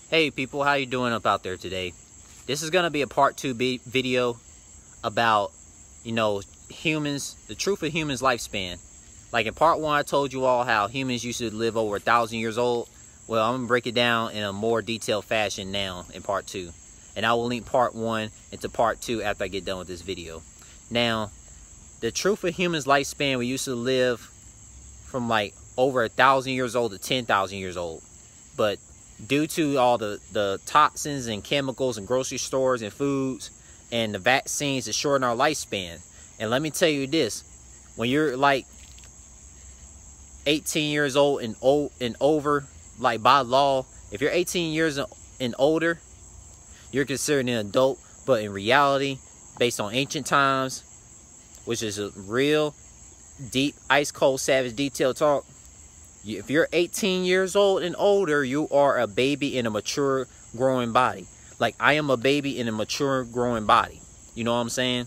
Hey people, how you doing up out there today? This is gonna be a part 2 video about, humans, the truth of humans' lifespan. Like in part 1, I told you all how humans used to live over 1,000 years old. Well, I'm gonna break it down in a more detailed fashion now in part 2. And I will link part 1 into part 2 after I get done with this video. Now, the truth of humans' lifespan, we used to live from like over 1,000 years old to 10,000 years old. But due to all the toxins and chemicals and grocery stores and foods and the vaccines that shorten our lifespan. And let me tell you this, when you're like 18 years old and over, like by law, if you're 18 years and older, you're considered an adult. But in reality, based on ancient times, which is a real deep, ice cold, savage, detailed talk, if you're 18 years old and older, you are a baby in a mature, growing body. Like, I am a baby in a mature, growing body. You know what I'm saying?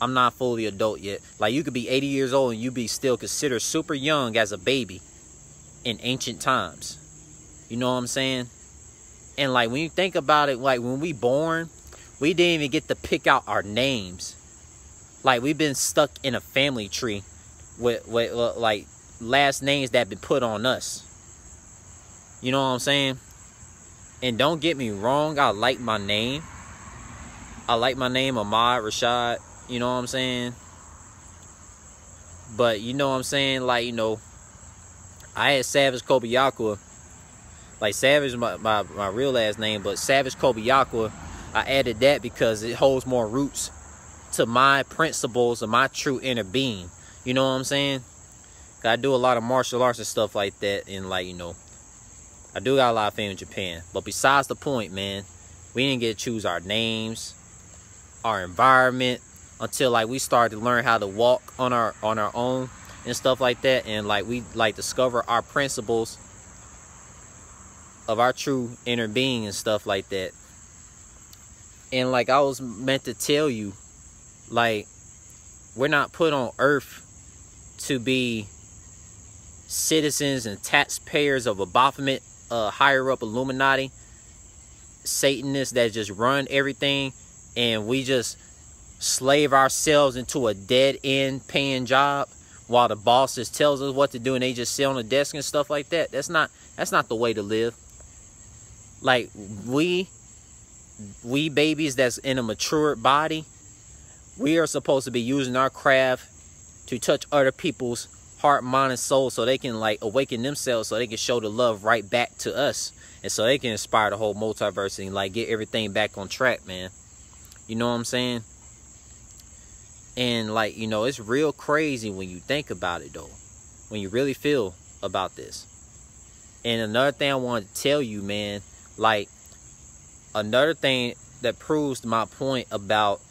I'm not fully adult yet. Like, you could be 80 years old and you be still considered super young as a baby in ancient times. You know what I'm saying? And, like, when you think about it, like, when we born, we didn't even get to pick out our names. Like, we've been stuck in a family tree with like, last names that been put on us. You know what I'm saying? And don't get me wrong, I like my name. I like my name, Ahmad Rashad. You know what I'm saying? But you know what I'm saying? Like, I had Savage Kobayakwa. Like, Savage is my real last name, but Savage Kobayakwa, I added that because it holds more roots to my principles and my true inner being. You know what I'm saying? I do a lot of martial arts and stuff like that, and like, I do got a lot of fame in Japan. But besides the point, man, we didn't get to choose our names, our environment, until like we started to learn how to walk on our own and stuff like that, and like we like discover our principles of our true inner being and stuff like that. And like I was meant to tell you, like, we're not put on earth to be citizens and taxpayers of a Baphomet, higher up Illuminati, Satanists that just run everything, and we just slave ourselves into a dead-end paying job while the boss just tells us what to do and they just sit on the desk and stuff like that. That's not the way to live. Like, we babies that's in a mature body, we are supposed to be using our craft to touch other people's heart, mind, and soul, so they can like awaken themselves, so they can show the love right back to us, and so they can inspire the whole multiverse and like get everything back on track, man. You know what I'm saying? And like, it's real crazy when you think about it though, when you really feel about this. And another thing I wanted to tell you, man, like, another thing that proves my point about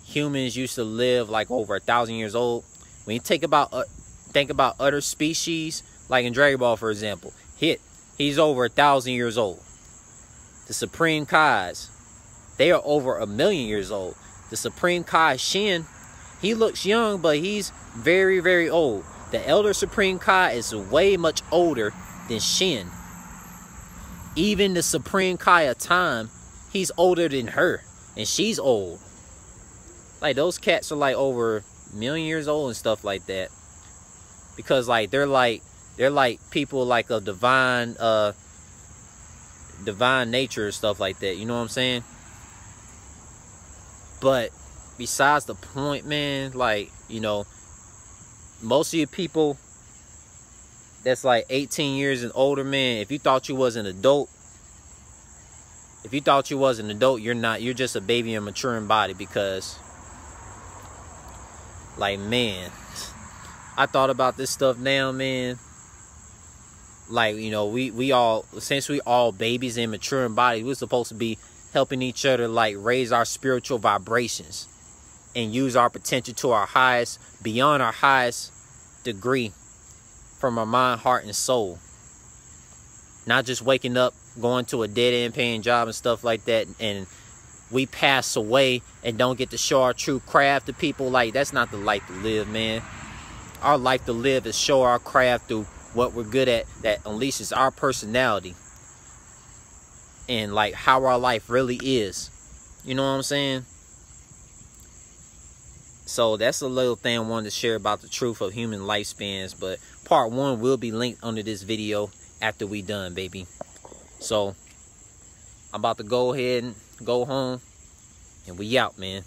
humans used to live like over 1,000 years old. When you think about other species, like in Dragon Ball, for example, he's over 1,000 years old. The Supreme Kais, they are over 1,000,000 years old. The Supreme Kai Shin, he looks young, but he's very, very old. The Elder Supreme Kai is way much older than Shin. Even the Supreme Kai of Time, he's older than her, and she's old. Like, those cats are like over 1,000,000 years old and stuff like that. Because like they're like people like a divine nature and stuff like that. You know what I'm saying? But besides the point, man, like, most of you people that's like 18 years and older, man, if you thought you was an adult, you're not. You're just a baby in a maturing body. Because like, man, I thought about this stuff now, man. Like, we all, since we all babies in maturing bodies, we're supposed to be helping each other, like, raise our spiritual vibrations and use our potential to our highest, beyond our highest degree, from our mind, heart, and soul. Not just waking up, going to a dead-end paying job and stuff like that, and we pass away and don't get to show our true craft to people. Like, that's not the life to live, man. Our life to live is show our craft through what we're good at, that unleashes our personality. and like how our life really is. You know what I'm saying? So that's a little thing I wanted to share about the truth of human lifespans. But part 1 will be linked under this video after we done, baby. So I'm about to go ahead and go home, and we out, man.